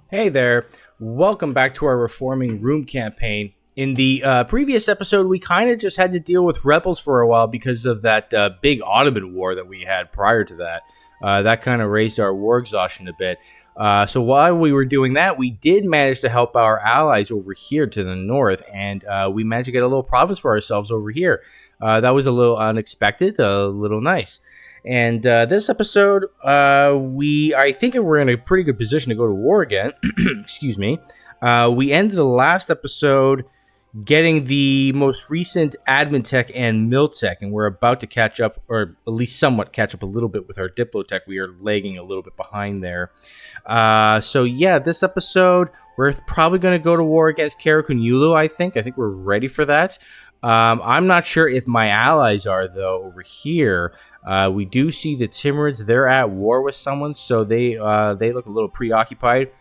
Hey there, welcome back to our Reforming Room campaign. In the previous episode, we kind of just had to deal with rebels for a while because of that big Ottoman war that we had prior to that. That kind of raised our war exhaustion a bit. So while we were doing that, we did manage to help our allies over here to the north, and we managed to get a little province for ourselves over here. That was a little unexpected, a little nice. And this episode, I think we're in a pretty good position to go to war again. Excuse me. We ended the last episode getting the most recent admin tech and mill tech, and we're about to catch up, or at least somewhat catch up a little bit with our diplo tech. We are lagging a little bit behind there. So yeah, this episode, we're probably going to go to war against Karaman. I think we're ready for that. I'm not sure if my allies are, though, over here. We do see the Timurids. They're at war with someone, so they look a little preoccupied.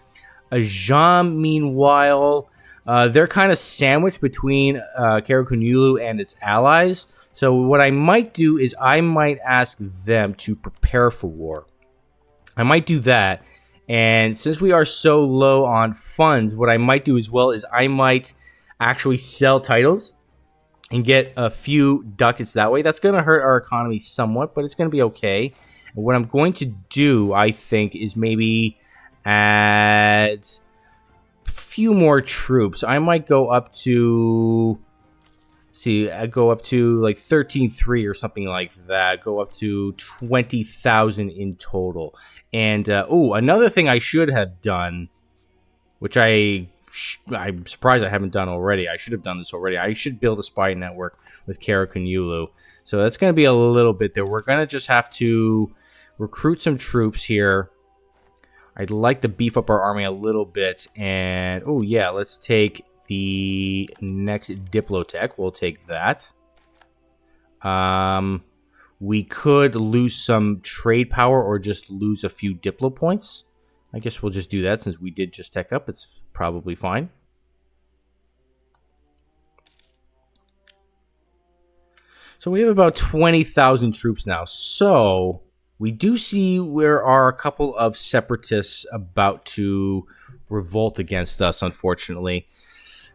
Ajam, meanwhile, they're kind of sandwiched between Karaman and its allies. So what I might do is I might ask them to prepare for war. I might do that. And since we are so low on funds, what I might do as well is I might actually sell titles and get a few ducats that way. That's going to hurt our economy somewhat, but it's going to be okay. And what I'm going to do, I think, is maybe add a few more troops. I might go up to, I go up to like 13,300 or something like that. Go up to 20,000 in total. And, another thing I should have done, which I'm surprised I haven't done already. I should have done this already. I should build a spy network with Karaman. So that's going to be a little bit there. We're going to just have to recruit some troops here. I'd like to beef up our army a little bit. And, let's take the next Diplotech. We'll take that. We could lose some trade power or just lose a few Diplo points. I guess we'll just do that since we did just tech up. It's probably fine. So we have about 20,000 troops now. So we do see there are a couple of separatists about to revolt against us, unfortunately.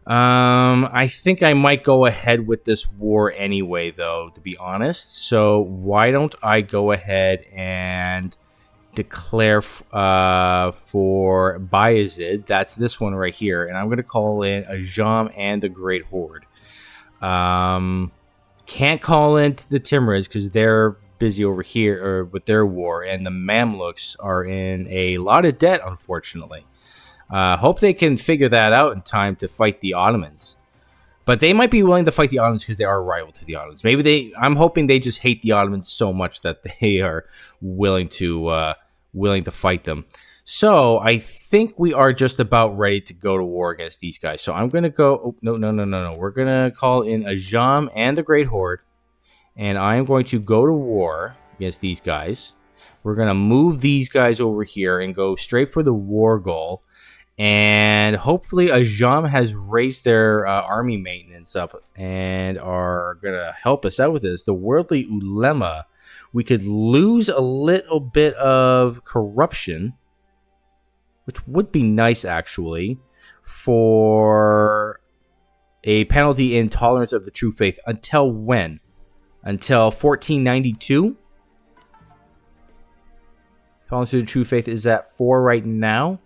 I think I might go ahead with this war anyway, though, to be honest. So why don't I go ahead and declare for Bayezid. That's this one right here, and I'm going to call in Ajam and the Great Horde. Can't call in the Timurids because they're busy over here with their war, and the Mamluks are in a lot of debt, unfortunately. Hope they can figure that out in time to fight the Ottomans. But they might be willing to fight the Ottomans because they are rival to the Ottomans. I'm hoping they just hate the Ottomans so much that they are willing to fight them. So I think we are just about ready to go to war against these guys. So I'm going to go... No. We're going to call in Ajam and the Great Horde. And I'm going to go to war against these guys. We're going to move these guys over here and go straight for the war goal. And hopefully Ajam has raised their army maintenance up and are going to help us out with this. The worldly ulema, we could lose a little bit of corruption, which would be nice, actually, for a penalty in tolerance of the true faith. Until when? Until 1492? Tolerance of the true faith is at 4 right now.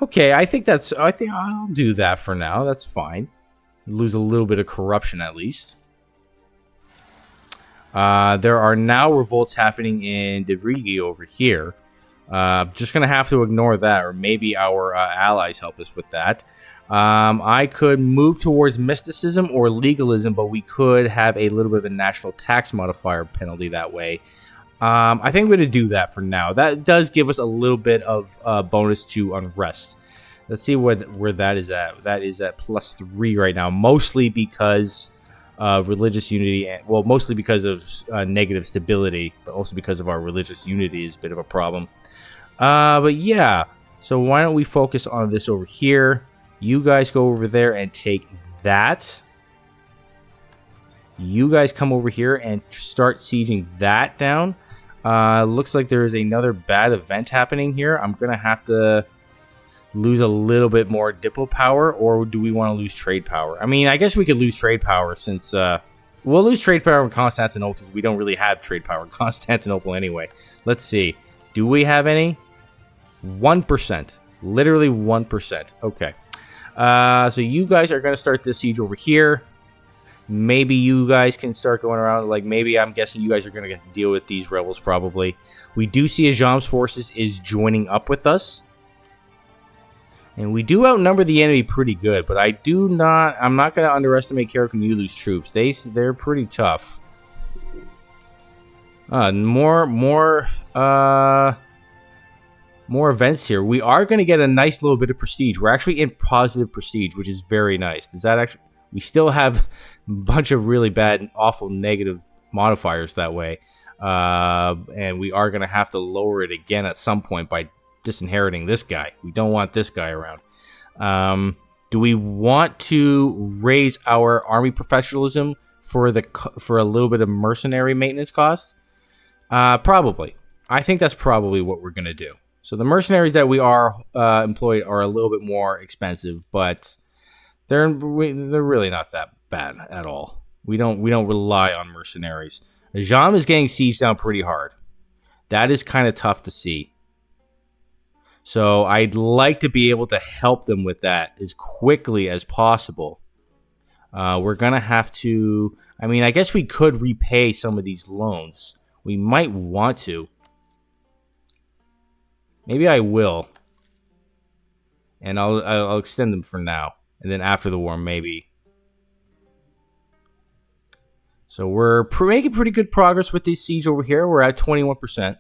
Okay, I think I'll do that for now. That's fine. Lose a little bit of corruption at least. There are now revolts happening in Devrigi over here. Just going to have to ignore that, or maybe our allies help us with that. I could move towards mysticism or legalism, but we could have a little bit of a national tax modifier penalty that way. I think I'm going to do that for now. That does give us a little bit of bonus to unrest. Let's see where that is at. That is at +3 right now, mostly because of religious unity. Mostly because of negative stability, but also because of our religious unity is a bit of a problem. But yeah, so why don't we focus on this over here? You guys go over there and take that. You guys come over here and start sieging that down. Looks like there is another bad event happening here. I'm going to have to lose a little bit more diplo power, or do we want to lose trade power? I mean, I guess we could lose trade power since we'll lose trade power in Constantinople because we don't really have trade power in Constantinople anyway. Let's see. Do we have any? 1%. Literally 1%. Okay. So you guys are going to start this siege over here. Maybe you guys can start going around. Like, maybe I'm guessing you guys are going to deal with these rebels probably. We do see Ajam's forces is joining up with us. And we do outnumber the enemy pretty good. But I'm not going to underestimate Karaman troops. They're pretty tough. More events here. We are going to get a nice little bit of prestige. We're actually in positive prestige, which is very nice. Does that actually... We still have a bunch of really bad and awful negative modifiers that way. And we are going to have to lower it again at some point by disinheriting this guy. We don't want this guy around. Do we want to raise our army professionalism for a little bit of mercenary maintenance costs? Probably. I think that's probably what we're going to do. So the mercenaries that we are employed are a little bit more expensive, but... They're really not that bad at all. We don't rely on mercenaries. Ajam is getting sieged down pretty hard. That is kind of tough to see. So I'd like to be able to help them with that as quickly as possible. We're gonna have to. I mean, I guess we could repay some of these loans. We might want to. Maybe I will. And I'll extend them for now. And then after the war, maybe. So we're making pretty good progress with this siege over here. We're at 21%.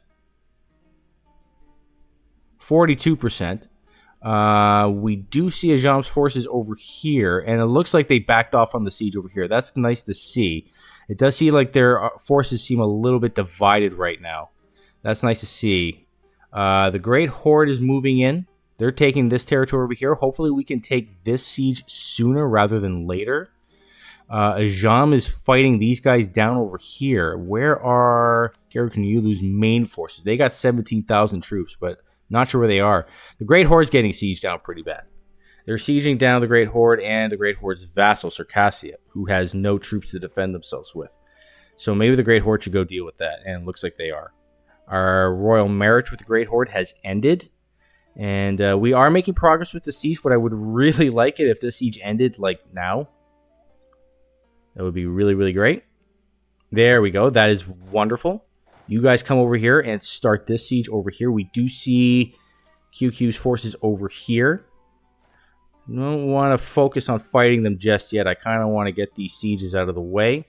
42%. We do see Ajam's forces over here. And it looks like they backed off on the siege over here. That's nice to see. It does seem like their forces seem a little bit divided right now. That's nice to see. The Great Horde is moving in. They're taking this territory over here. Hopefully we can take this siege sooner rather than later. Ajam is fighting these guys down over here. Where are Karaman main forces? They got 17,000 troops, but not sure where they are. The Great Horde's getting sieged down pretty bad. They're sieging down the Great Horde and the Great Horde's vassal, Circassia, who has no troops to defend themselves with. So maybe the Great Horde should go deal with that, and it looks like they are. Our royal marriage with the Great Horde has ended. And we are making progress with the siege, but I would really like it if this siege ended, like, now. That would be really, really great. There we go. That is wonderful. You guys come over here and start this siege over here. We do see QQ's forces over here. Don't want to focus on fighting them just yet. I kind of want to get these sieges out of the way.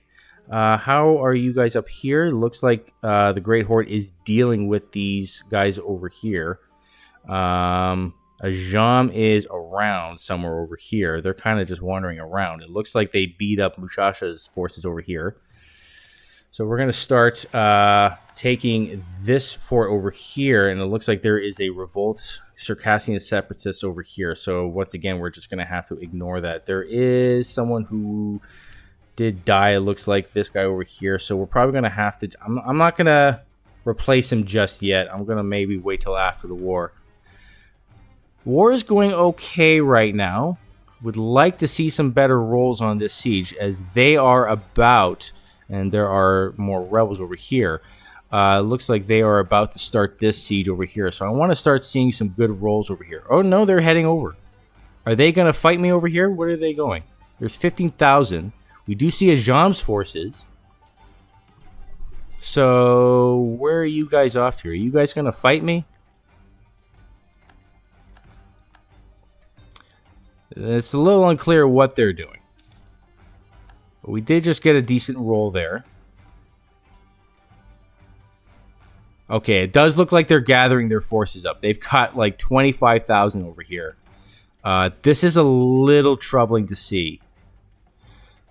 How are you guys up here? It looks like the Great Horde is dealing with these guys over here. Ajam is around somewhere over here. They're kind of just wandering around. It looks like they beat up Mushasha's forces over here. So we're going to start taking this fort over here, and it looks like there is a revolt, Circassian separatists over here. So once again, we're just going to have to ignore that. There is someone who did die. It looks like this guy over here. So we're probably going to have to... I'm not going to replace him just yet. I'm going to maybe wait till after the war. War is going okay right now. Would like to see some better rolls on this siege as they are about, and there are more rebels over here. Looks like they are about to start this siege over here. So I want to start seeing some good rolls over here. Oh no, they're heading over. Are they going to fight me over here? Where are they going? There's 15,000. We do see Ajam's forces. So where are you guys off to? Are you guys going to fight me? It's a little unclear what they're doing. But we did just get a decent roll there. Okay, it does look like they're gathering their forces up. They've got like 25,000 over here. This is a little troubling to see.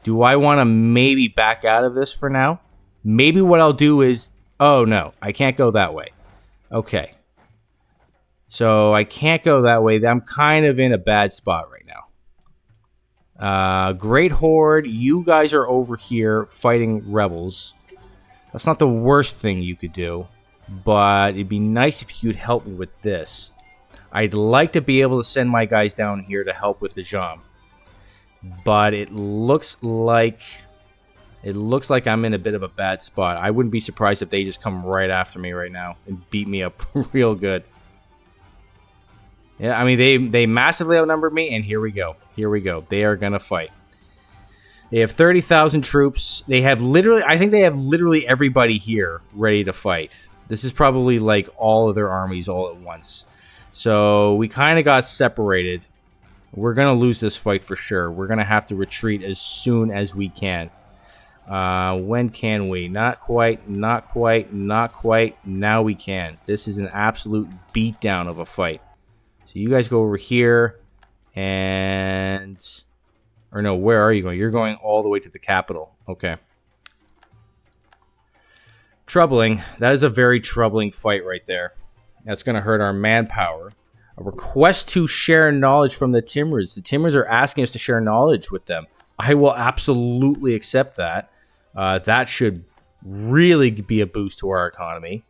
Do I want to maybe back out of this for now? Maybe what I'll do is... Oh, no. I can't go that way. Okay. So I can't go that way. I'm kind of in a bad spot right now. Great Horde, you guys are over here fighting rebels. That's not the worst thing you could do. but it'd be nice if you could help me with this. I'd like to be able to send my guys down here to help with the Jam, but it looks like I'm in a bit of a bad spot. I wouldn't be surprised if they just come right after me right now and beat me up real good. Yeah, I mean, they massively outnumbered me, and here we go. Here we go. They are going to fight. They have 30,000 troops. They have literally, I think they have literally everybody here ready to fight. This is probably like all of their armies all at once. So we kind of got separated. We're going to lose this fight for sure. We're going to have to retreat as soon as we can. When can we? Not quite, not quite, not quite. Now we can. This is an absolute beatdown of a fight. So you guys go over here, and... Or no, where are you going? You're going all the way to the capital. Okay. Troubling. That is a very troubling fight right there. That's going to hurt our manpower. A request to share knowledge from the Timurids. The Timurids are asking us to share knowledge with them. I will absolutely accept that. That should really be a boost to our economy.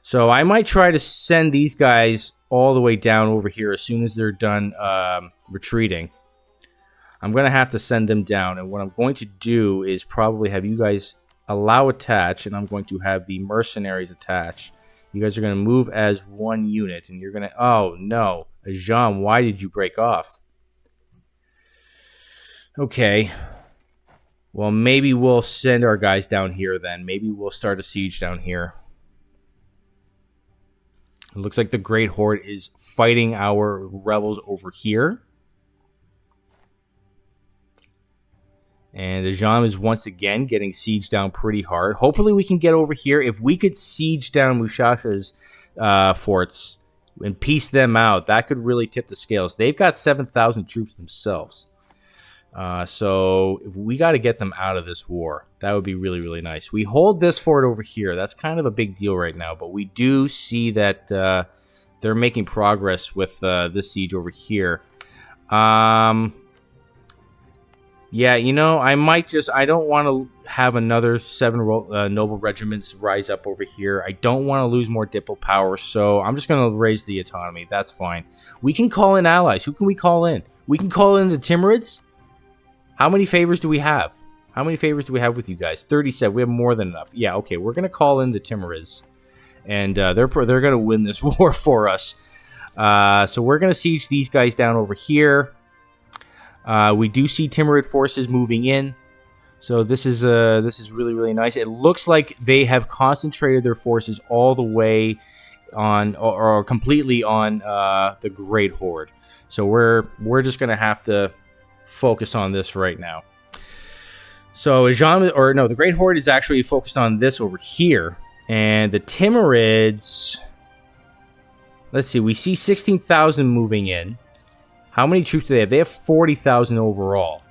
So I might try to send these guys all the way down over here as soon as they're done retreating. I'm going to have to send them down. And what I'm going to do is probably have you guys allow attach. And I'm going to have the mercenaries attach. You guys are going to move as one unit. And you're going to... Oh, no. Ajam, why did you break off? Okay. Well, maybe we'll send our guys down here then. Maybe we'll start a siege down here. It looks like the Great Horde is fighting our rebels over here. And Ajam is once again getting sieged down pretty hard. Hopefully we can get over here. If we could siege down Mushasha's forts and piece them out, that could really tip the scales. They've got 7,000 troops themselves. So if we got to get them out of this war, that would be really, really nice. We hold this fort over here. That's kind of a big deal right now, but we do see that they're making progress with this siege over here. Yeah, you know, I might just... I don't want to have another 7 noble regiments rise up over here. I don't want to lose more diplo power, so I'm just going to raise the autonomy. That's fine. We can call in allies. Who can we call in? We can call in the Timurids. How many favors do we have? How many favors do we have with you guys? 37. We have more than enough. Yeah, okay. We're going to call in the Timurids. And they're going to win this war for us. So we're going to siege these guys down over here. We do see Timurid forces moving in. So this is really, really nice. It looks like they have concentrated their forces all the way on, or completely on the Great Horde. So we're just going to have to focus on this right now. So the Great Horde is actually focused on this over here, and the Timurids. Let's see. We see 16,000 moving in. How many troops do they have? They have 40,000 overall.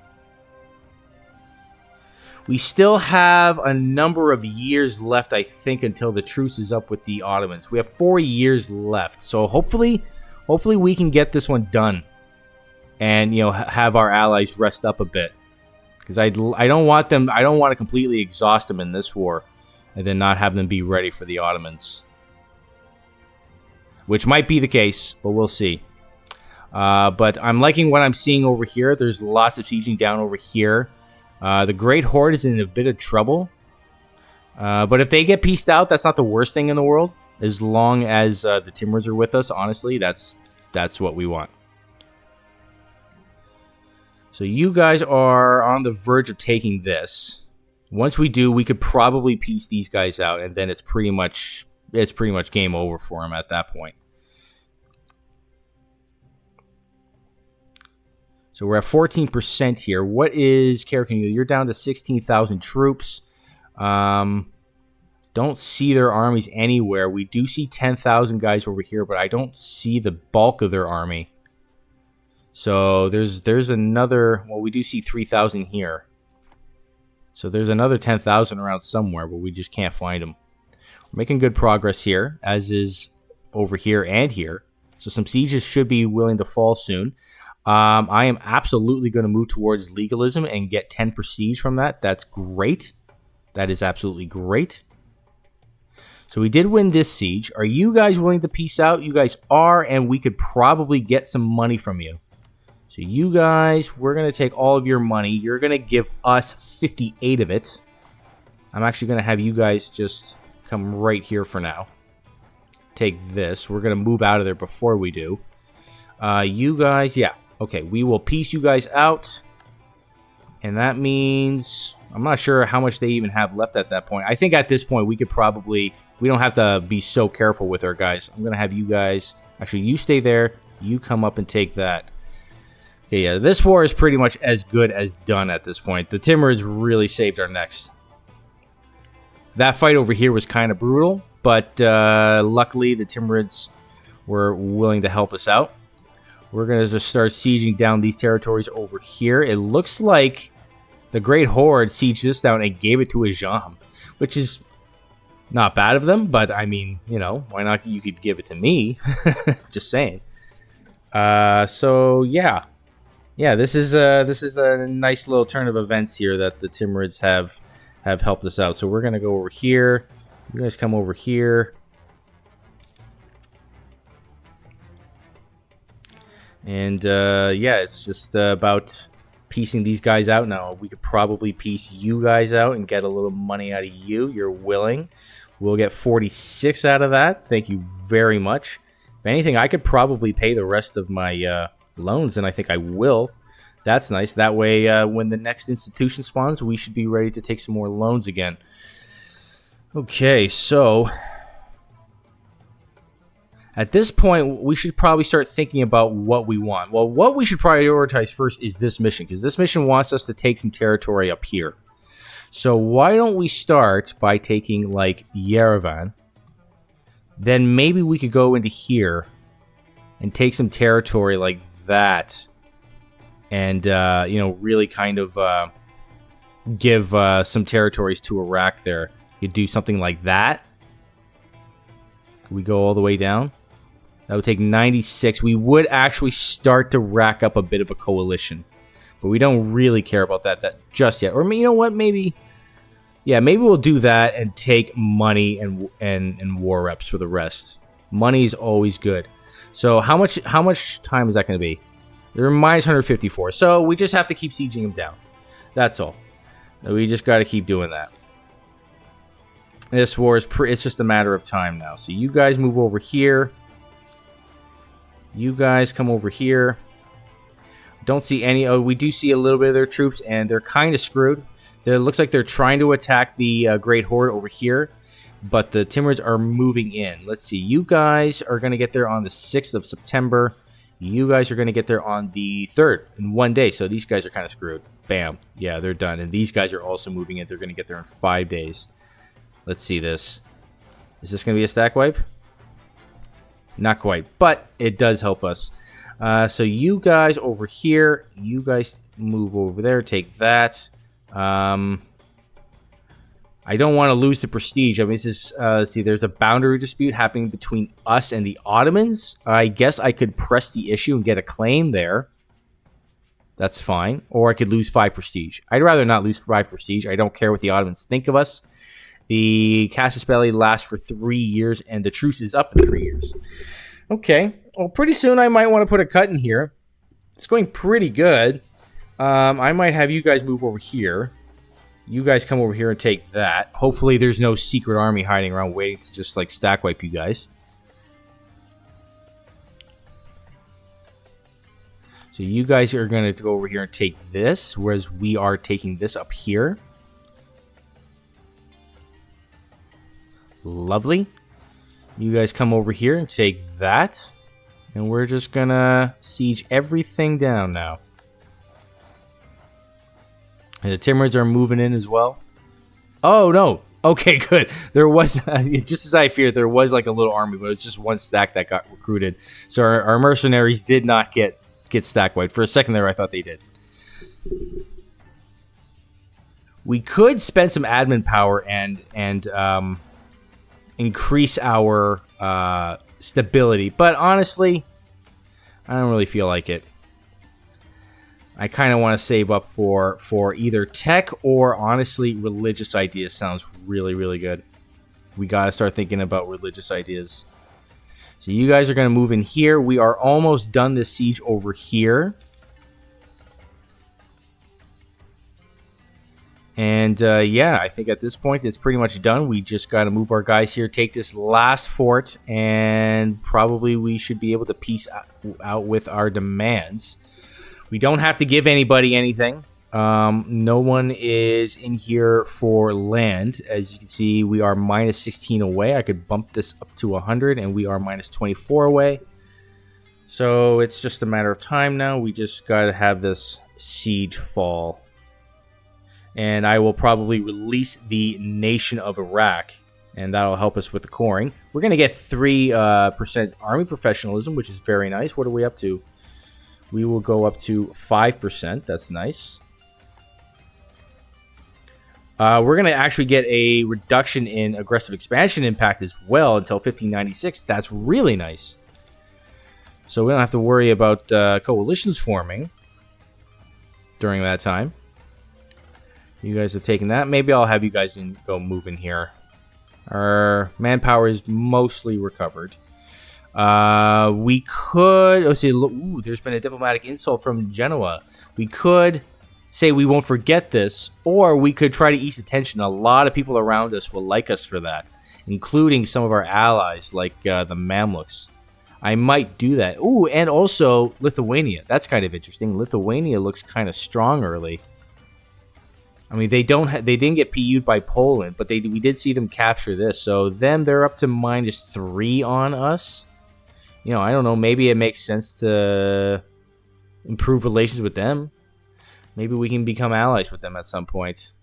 We still have a number of years left, I think, until the truce is up with the Ottomans. We have 4 years left, so hopefully we can get this one done. And, you know, have our allies rest up a bit, because I don't want to completely exhaust them in this war, and then not have them be ready for the Ottomans, which might be the case, but we'll see. But I'm liking what I'm seeing over here. There's lots of sieging down over here. The Great Horde is in a bit of trouble, but if they get pieced out, that's not the worst thing in the world. As long as the Timurids are with us, honestly, that's what we want. So you guys are on the verge of taking this. Once we do, we could probably piece these guys out, and then it's pretty much game over for them at that point. So we're at 14% here. What is Karaman? You're down to 16,000 troops. Don't see their armies anywhere. We do see 10,000 guys over here, but I don't see the bulk of their army. So there's another... Well, we do see 3,000 here. So there's another 10,000 around somewhere, but we just can't find them. We're making good progress here, as is over here and here. So some sieges should be willing to fall soon. I am absolutely going to move towards legalism and get 10 prestige from that. That's great. That is absolutely great. So we did win this siege. Are you guys willing to peace out? You guys are, and we could probably get some money from you. So you guys, we're going to take all of your money. You're going to give us 58 of it. I'm actually going to have you guys just come right here for now. Take this. We're going to move out of there before we do. You guys, yeah. Okay, we will peace you guys out. And that means... I'm not sure how much they even have left at that point. I think at this point we could probably... We don't have to be so careful with our guys. I'm going to have you guys... Actually, you stay there. You come up and take that. Okay, yeah. This war is pretty much as good as done at this point. The Timurids really saved our necks. That fight over here was kind of brutal. But luckily, the Timurids were willing to help us out. We're going to just start sieging down these territories over here. It looks like the Great Horde sieged this down and gave it to Ajam, which is not bad of them, but I mean, you know, why not? You could give it to me. Just saying. So yeah, this is a nice little turn of events here that the Timurids have helped us out. So we're gonna go over here. You guys come over here. And yeah, it's just about piecing these guys out now. We could probably piece you guys out and get a little money out of you. You're willing. We'll get 46 out of that. Thank you very much. If anything, I could probably pay the rest of my loans, and I think I will. That's nice. That way, when the next institution spawns, we should be ready to take some more loans again. Okay, so... At this point, we should probably start thinking about what we want. Well, what we should prioritize first is this mission, because this mission wants us to take some territory up here. So why don't we start by taking, like, Yerevan? Then maybe we could go into here and take some territory like that. And, you know, really kind of give some territories to Iraq there. You do something like that. Could we go all the way down? That would take 96. We would actually start to rack up a bit of a coalition. But we don't really care about that just yet. Or you know what? Maybe... Yeah, maybe we'll do that and take money and war reps for the rest. Money's always good. So how much time is that going to be? They're minus 154. So we just have to keep sieging them down. That's all. We just got to keep doing that. This war is it's just a matter of time now. So you guys move over here. You guys come over here. Don't see any... Oh, we do see a little bit of their troops, and they're kind of screwed. It looks like they're trying to attack the Great Horde over here, but the Timurids are moving in. Let's see. You guys are going to get there on the 6th of September. You guys are going to get there on the 3rd in one day. So these guys are kind of screwed. Bam. Yeah, they're done. And these guys are also moving in. They're going to get there in 5 days. Let's see this. Is this going to be a stack wipe? Not quite, but it does help us. So you guys over here, you guys move over there, take that. I don't want to lose the prestige. I mean, this is, let's see, there's a boundary dispute happening between us and the Ottomans. I guess I could press the issue and get a claim there. That's fine. Or I could lose 5 prestige. I'd rather not lose 5 prestige. I don't care what the Ottomans think of us. The Casus Belli lasts for 3 years, and the truce is up in 3 years. Okay. Well, pretty soon I might want to put a cut in here. It's going pretty good. I might have you guys move over here. You guys come over here and take that. Hopefully there's no secret army hiding around waiting to just, like, stack wipe you guys. So you guys are going to go over here and take this, whereas we are taking this up here. Lovely. You guys come over here and take that. And we're just going to siege everything down now. And the Timurids are moving in as well. Oh, no. Okay, good. There was, just as I feared, there was like a little army, but it was just one stack that got recruited. So our mercenaries did not get stack wiped. For a second there, I thought they did. We could spend some admin power and increase our stability, but honestly, I don't really feel like it. I kind of want to save up for either tech or, honestly, religious ideas. Sounds really, really good. We got to start thinking about religious ideas. So you guys are going to move in here. We are almost done this siege over here. And yeah, I think at this point it's pretty much done. We just got to move our guys here, take this last fort, and probably we should be able to peace out with our demands. We don't have to give anybody anything. No one is in here for land. As you can see, we are minus 16 away. I could bump this up to 100, and we are minus 24 away. So it's just a matter of time now. We just got to have this siege fall. And I will probably release the nation of Iraq, and that'll help us with the coring. We're going to get 3% army professionalism, which is very nice. What are we up to? We will go up to 5%. That's nice. We're going to actually get a reduction in aggressive expansion impact as well until 1596. That's really nice. So we don't have to worry about coalitions forming during that time. You guys have taken that. Maybe I'll have you guys go move in here. Our manpower is mostly recovered. We could... Oh, see, look, ooh, there's been a diplomatic insult from Genoa. We could say we won't forget this, or we could try to ease the tension. A lot of people around us will like us for that, including some of our allies, like the Mamluks. I might do that. Ooh, and also Lithuania. That's kind of interesting. Lithuania looks kind of strong early. I mean, they didn't get PU'd by Poland, but we did see them capture this. So they're up to -3 on us. You know, I don't know. Maybe it makes sense to improve relations with them. Maybe we can become allies with them at some point.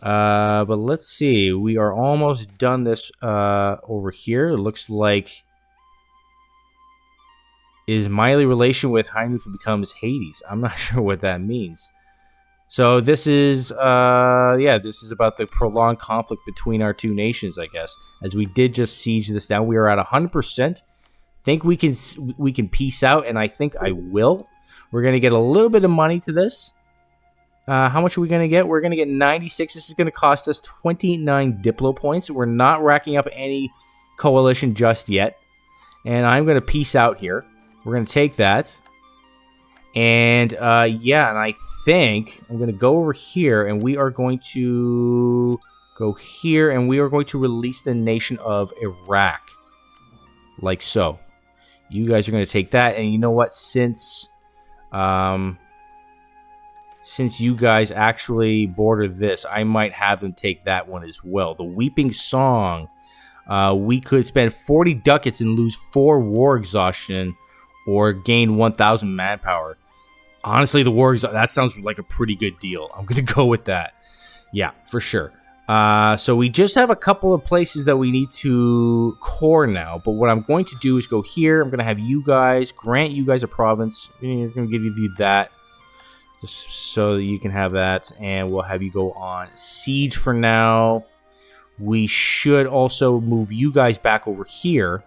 But let's see. We are almost done this over here. It looks like... Is Miley relation with Hainufa becomes Hades? I'm not sure what that means. So this is, yeah, this is about the prolonged conflict between our two nations, I guess. As we did just siege this down, we are at 100%. Think we can peace out, and I think I will. We're gonna get a little bit of money to this. How much are we gonna get? We're gonna get 96. This is gonna cost us 29 Diplo points. We're not racking up any coalition just yet, and I'm gonna peace out here. We're gonna take that. And, yeah, and I think I'm going to go over here, and we are going to go here, and we are going to release the nation of Iraq. Like so. You guys are going to take that, and you know what? Since you guys actually border this, I might have them take that one as well. The Weeping Song. We could spend 40 ducats and lose 4 war exhaustion, or gain 1,000 manpower. Honestly, that sounds like a pretty good deal. I'm going to go with that. Yeah, for sure. So we just have a couple of places that we need to core now. But what I'm going to do is go here. I'm going to have you guys, grant you guys a province. We're going to give you that. Just so that you can have that. And we'll have you go on siege for now. We should also move you guys back over here.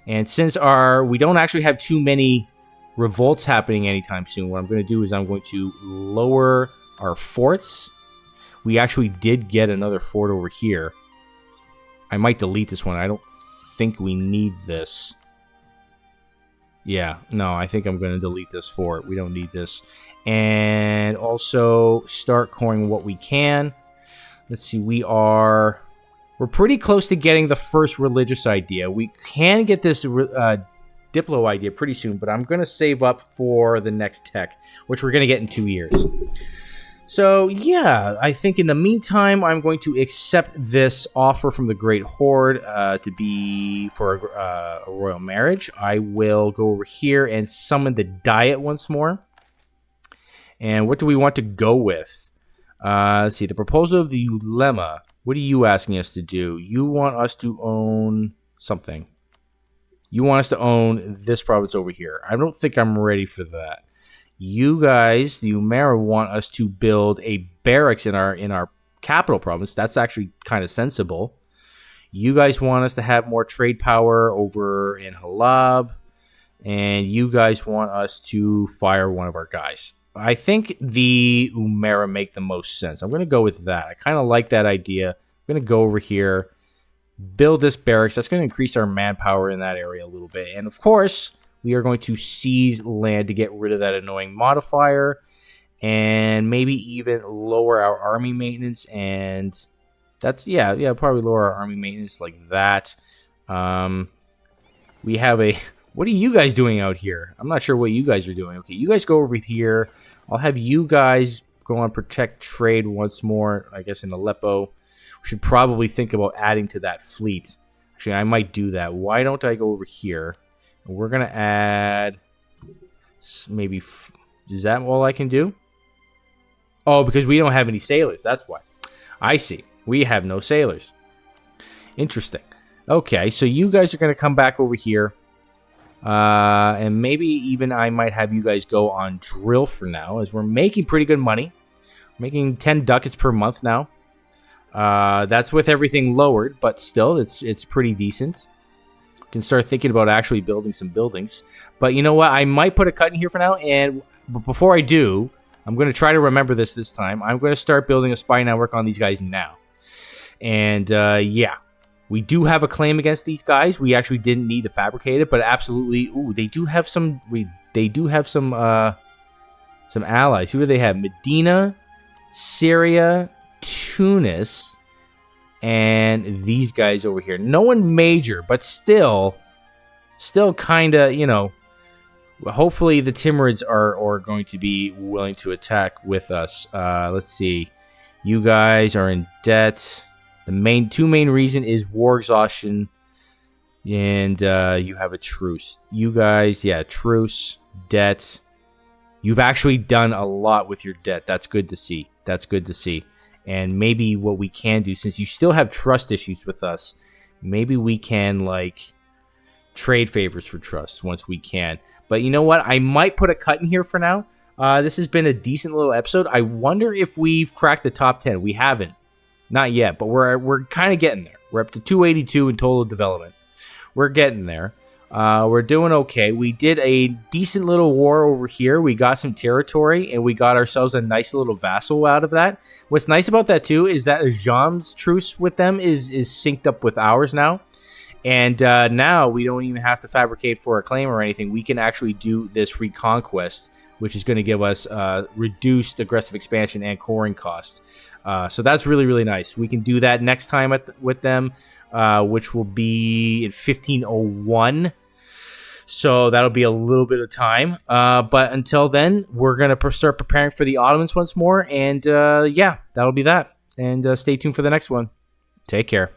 And since we don't actually have too many revolts happening anytime soon, what I'm going to do is I'm going to lower our forts. We actually did get another fort over here. I might delete this one. I don't think we need this. Yeah, no, I think I'm going to delete this fort. We don't need this. And also start coring what we can. Let's see, we're pretty close to getting the first religious idea. We can get this Diplo idea pretty soon, but I'm going to save up for the next tech, which we're going to get in 2 years. So, yeah, I think in the meantime, I'm going to accept this offer from the Great Horde to be for a royal marriage. I will go over here and summon the Diet once more. And what do we want to go with? Let's see, the proposal of the Ulema. What are you asking us to do? You want us to own something. You want us to own this province over here. I don't think I'm ready for that. You guys, the Umera, want us to build a barracks in our capital province. That's actually kind of sensible. You guys want us to have more trade power over in Halab. And you guys want us to fire one of our guys. I think the Umera make the most sense. I'm going to go with that. I kind of like that idea We're going to go over here, build this barracks. That's going to increase our manpower in that area a little bit. And of course, we are going to seize land to get rid of that annoying modifier and maybe even lower our army maintenance. And that's, yeah, probably lower our army maintenance like that. We have a... What are you guys doing out here? I'm not sure what you guys are doing. Okay, you guys go over here. I'll have you guys go on protect trade once more, I guess, in Aleppo. We should probably think about adding to that fleet. Actually, I might do that. Why don't I go over here? We're going to add maybe... Is that all I can do? Oh, because we don't have any sailors. That's why. I see. We have no sailors. Interesting. Okay, so you guys are going to come back over here. And maybe even I might have you guys go on drill for now, as we're making pretty good money. We're making 10 ducats per month now. That's with everything lowered, but still, it's pretty decent. You can start thinking about actually building some buildings. But you know what? I might put a cut in here for now, but before I do, I'm going to try to remember this time. I'm going to start building a spy network on these guys now. And, yeah. We do have a claim against these guys. We actually didn't need to fabricate it, but absolutely, ooh, they do have some. They do have some allies. Who do they have? Medina, Syria, Tunis, and these guys over here. No one major, but still kind of, you know. Hopefully, the Timurids are going to be willing to attack with us. Let's see. You guys are in debt. The two main reason is war exhaustion, and you have a truce. You guys, yeah, truce, debt. You've actually done a lot with your debt. That's good to see. That's good to see. And maybe what we can do, since you still have trust issues with us, maybe we can, like, trade favors for trust once we can. But you know what? I might put a cut in here for now. This has been a decent little episode. I wonder if we've cracked the top 10. We haven't. Not yet, but we're kind of getting there. We're up to 282 in total development. We're getting there. We're doing okay. We did a decent little war over here. We got some territory, and we got ourselves a nice little vassal out of that. What's nice about that, too, is that Ajam's truce with them is synced up with ours now. And now we don't even have to fabricate for a claim or anything. We can actually do this reconquest, which is going to give us reduced aggressive expansion and coring cost. So that's really, really nice. We can do that next time with them, which will be in 1501. So that'll be a little bit of time. But until then, we're going to start preparing for the Ottomans once more. And yeah, that'll be that. And stay tuned for the next one. Take care.